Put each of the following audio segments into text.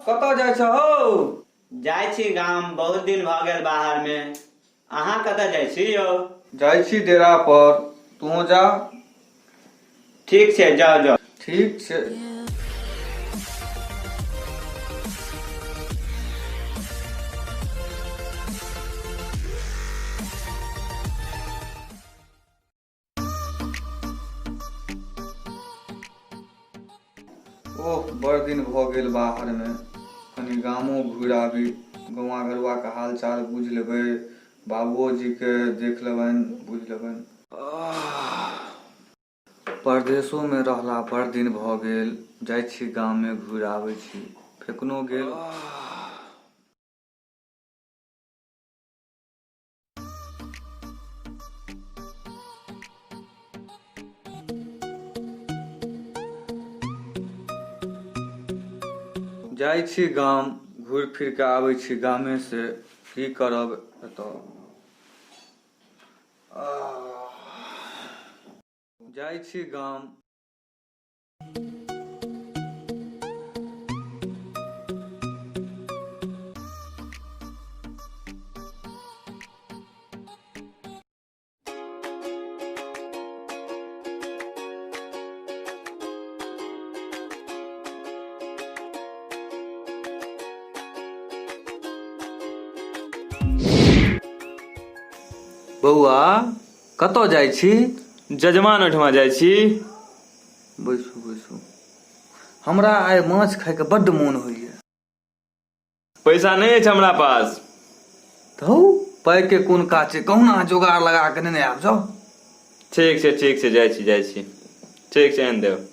कतऽ जाइ छ हो? जाइ छी गाम, बहुत दिन भ गेल बाहर में। अहाँ कतऽ जाइ छी यौ? जाइ छी डेरा पर, तू जा। ठीक छै, जाओ जाओ। ठीक छै। ओह, बड़ दिन भ गेल बाहर में, कनी गामो घुरि आबी, गौआ घरुआ के हाल चाल बुझ लेबै, बाबुओ जी के देख लेबनि, बुझ लेबनि। परदेशो में रहला बड़ दिन भ गेल, जाइ छी गाम में घुरि आबै छी, फेकनो गेल। जाइ छी गाम, घुरि फिर के आबै छी गामे से, की करब एतऽ। जाइ छी गाम। बौआ, कतऽ जाइ छी? जजमान ओहिठमा जाइ छी। बैसू बैसू। हमरा आइ माछ खायके बड्ड मोन होइए। पैसा नहीं अछि हमरा पास। धौ, पाइ के कोन काज छै, कहुना जोगाड़ लगा के नेने आबि जाउ। ठीक छै, जाइ छी। ठीक छै, आनि देब।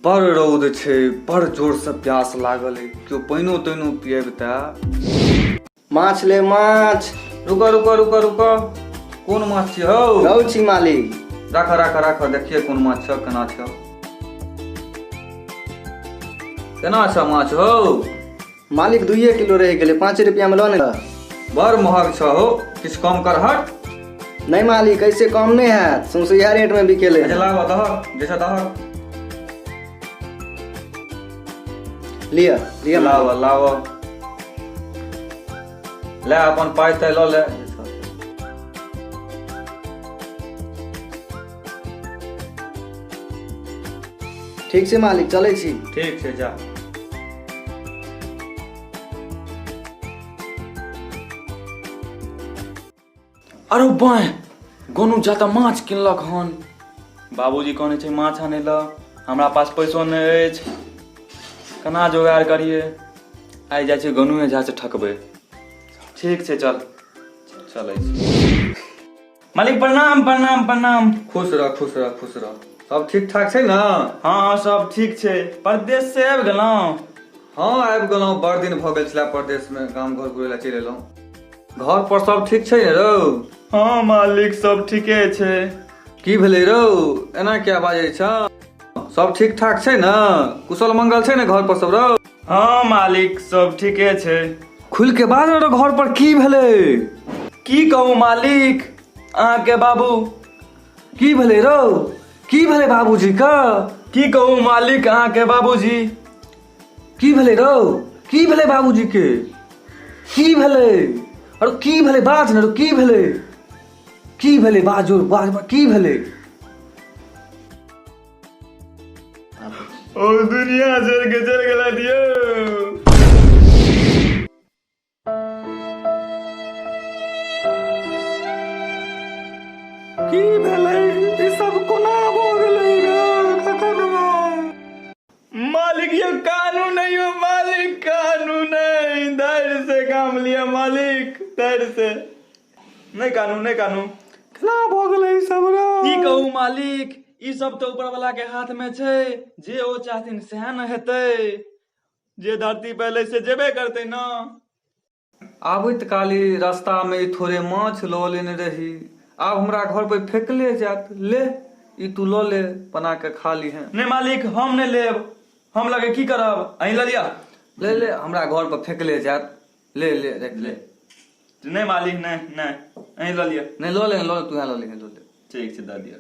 बड़ रौद छै, बड़ जोर से प्यास लागल है, क्यों पाइनो ताइनो पिएबता। माछ ले माछ। रुको रुको रुको रुको, कोन माछ छी हौ? रहू छी मालिक। राख राख राख, देखिए कोन माछ छ, केना छ, केना छ माछ हौ? मालिक 2 किलो रह गेलै, 5 रुपया में लो ने। बड़ महग छ हो, किछ कम कर हट। नहीं मालिक, ऐसे कम नहीं है, सौंसे रेट में बिकेले। लाव दह, जैसा दह। लिया लिया लाव लाव, ले अपन पाइ ताइ ल ले। ठीक छै मालिक, चलै छी। ठीक छै, जा। अरे बाय, गोनू जाता माछ किनलक हन। बाबूजी कहने छै माछ आनै ल, हमरा पास पैसो नहीं अछि, केना जोगाड़ करिए। आइ जाइ छै गोनूए झा से ठकबै। ठीक छै, चलै छी। मालिक प्रणाम प्रणाम प्रणाम। खुश रह खुश रह खुश रह। सब ठीक ठाक छै ना? हाँ सब ठीक छै। परदेश से आबि गेलहुँ? हाँ आबि गेलहुँ, बड़ दिन भऽ गेल छलै परदेश में, गाम घर घुरै लए चलि एलहुँ। घर पर सब ठीक छै ने रौ? हाँ मालिक, सब ठीके छै। की भेलै रौ, एना क्या बाजै छ? सब ठीक ठाक छै ना? कुशल मंगल छै ने घर पर सब रौ? हाँ मालिक, सब ठीके छै। खुल के बाज रौ, घर पर की भेलै? की कहूँ मालिक, अहाँ के बाबू। की भेलै रौ? की भेलै बाबूजी का? की कहूँ मालिक, अहाँ के बाबूजी। की भेलै रौ? की भेलै बाबूजी के? की भेलै? अरे की भेलै, बाज न रौ, की भेलै? की भेलै, बाजो बाज, की भेलै? ओ दुनिया छोड़ के चल गेला दियो। की भेलै, ई सब कोना भ गेलै रे? मालिक ये कानून नहीं हो मालिक, कानून नहीं। धैर्य से काम लिया मालिक, धैर्य से। नहीं कानून केना भ गेलै ई सब रे? की कहूँ मालिक, ई सब तो ऊपर वाला के हाथ में छै, जे ओ चाहथिन सएह न हेतै। जे धरती पहले से जेबे करते ना। आबैत काली रास्ता में ई थोड़े माछ लऽ लेने रही, आब हमरा घर पे फेंकले जात। ले ई तू लऽ ले, बना के खा ली है। नहीं मालिक, हम नहीं लेब, हम लगे की करब, अहीं ल लिया। ले ले हमरा घर पर फेंकले जात। ले ले रख ले। नहीं मालिक नहीं नहीं अहीं लऽ लिअ। नहीं लो ले तू यहाँ लो ले। ठीक छै दऽ दिअ।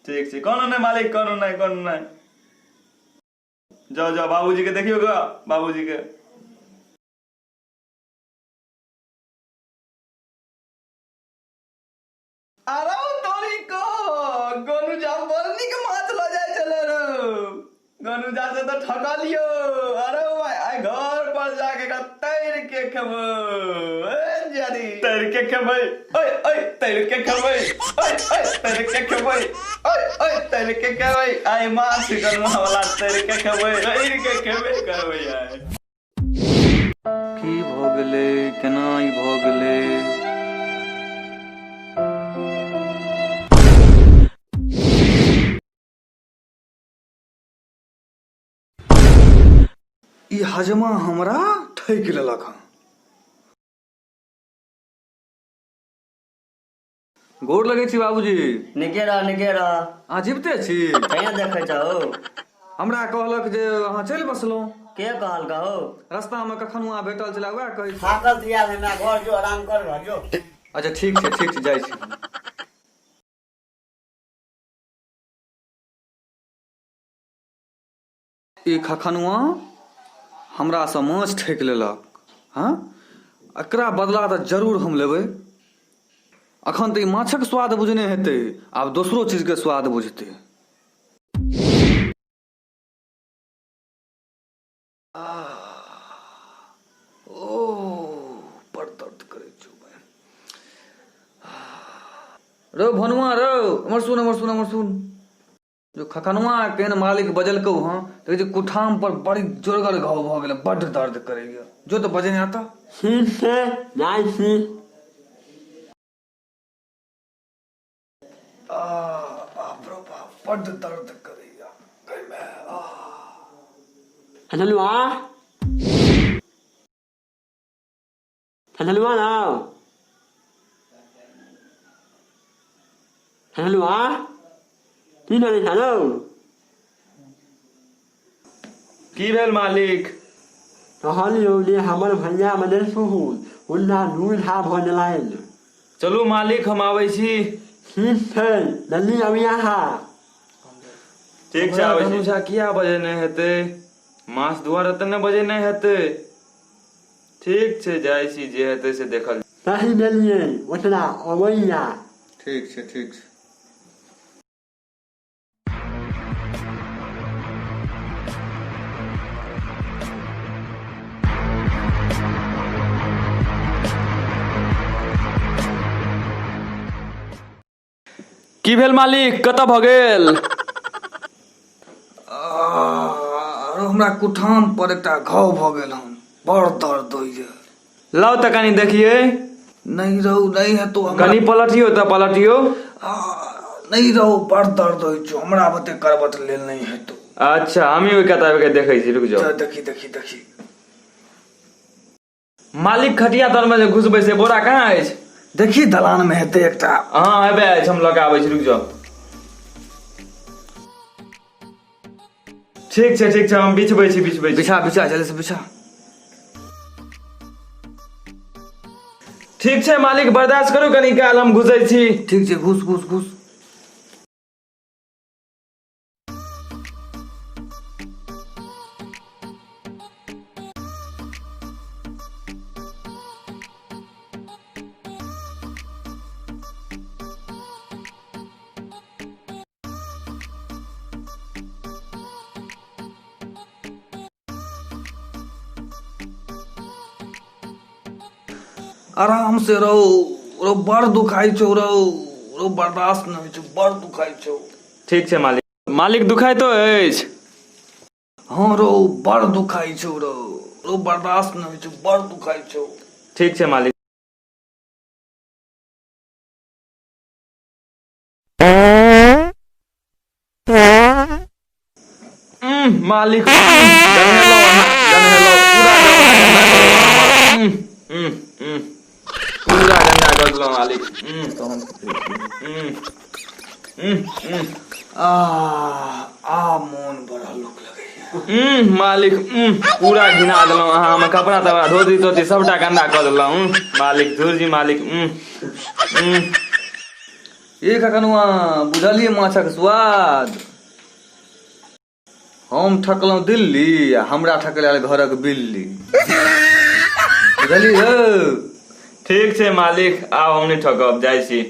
ठीक छै कोनो नहीं मालिक कोनो नहीं। जाओ जाओ बाबूजी के देखियो गा बाबूजी के। अरे तोरी को गोनू जा बरनी के माछ ल जाय चले रे। गोनू जा से तो ठगा लियो। अरे भाई आई घर पर जाके का तैर के खबो। ए जानी तैर के खबै। ओए तैर के खबै। ओए तैर के खबै। ओए तैर के खबै। आई माछ गोनू वाला तैर के खबै। तैर के खबै करबै यार। की भ गेलै केना ई भ गेलै। ई हजमा हमरा ठैक लेलक हँ। गोर लगै छी बाबूजी। निकेरा अहाँ जीवते छी। कहिया देखै छहो। हमरा कहलक जे अहाँ चलि बसलहुँ। के कहल कहो। रास्ता में कखनो अहाँ भेटल छला वएह कहै छी। थाकल दिया है मैं घर जो आराम कर घर जो। अच्छा ठीक छै जाइ छी। ई खखनुआ हमरा से माछ ठैक लेलक। हाँ एकरा बदला तऽ जरूर हम लेबै। अखन तऽ ई माछक स्वाद बुझने हेतै आब दोसरो चीज के स्वाद बुझतै। बड़ दर्द करे छौ। रो भनुआ रो हमर सुन। जो खखनुआ केहन मालिक बजलकौ हँ तो जे कुठाम पर बड़ी जोरगर घाव भ गेलै बड़ दर्द करैया। जो तो बजे नहीं आता। बाप रो बाप बड़ दर्द करैया। की भेल मालिक। हमर भैया मदन सुहुन उन्ना दूर हा भजलाइन। चलू मालिक हम आबै छी। ठीक छै जल्दी अबिया हा। ठीक छै आबै छी। अनुजा किया बजे नहीं हेतै माछ दुआरे तऽ नहीं बजे नहीं हेतै। ठीक छै जाइ छी जे हेतै से देखल। सही देलिए ओतना अबैया। ठीक छै। की भेल मालिक कतऽ भ गेल। हमरा कुठाम पर एकटा घाव भ गेल हन बड़ दर्द होइया। लाओ तऽ कनी देखिए। नहीं रहू नहीं है तो कनी पलटियो तऽ पलटियो। नहीं रहू बड़ दर्द होइ छौ हमरा बते करबट लेल नहीं है तो। अच्छा हमी ओइ कताब के देखै छी रुक जाओ। देखी। मालिक खटिया तर में जे घुसबै से बोरा कहाँ अछि। देखी दलान में हेतै एकटा। हाँ एबे अछि हम लऽ के आबै छी रुक जाओ। ठीक छै हम बिछबै छी। बिछा जल्दी से बिछा। ठीक छै मालिक बर्दाश्त करू कनी काल हम घुसै छी। ठीक छै घुस। आराम से रहो बड़ दुखाई छौ रो बर्दाश्त नहीं छौ बड़ दुखाई छौ। ठीक छै मालिक दुखाई तो अछि। हाँ रो बड़ दुखाई छौ रो बर्दाश्त नहीं छौ बड़ दुखाई छौ। ठीक छै मालिक। मालिक गनहेलो पूरा गंगा कर दिलौ मालिक। आ मोन बड़ा लोक लगे। मालिक पूरा घिना देलहुँ अहाँ हमर कपड़ा तपड़ा धोती तोती सबटा गंदा कऽ देलहुँ मालिक धुर जी मालिक ए ककनुआ बुझलियै माछक स्वाद। हम ठकलहुँ दिल्ली आ हमरा ठकल घरक बिल्ली। बुझलियै। ठीक छै मालिक आब हम नहि ठकब जाइ छी।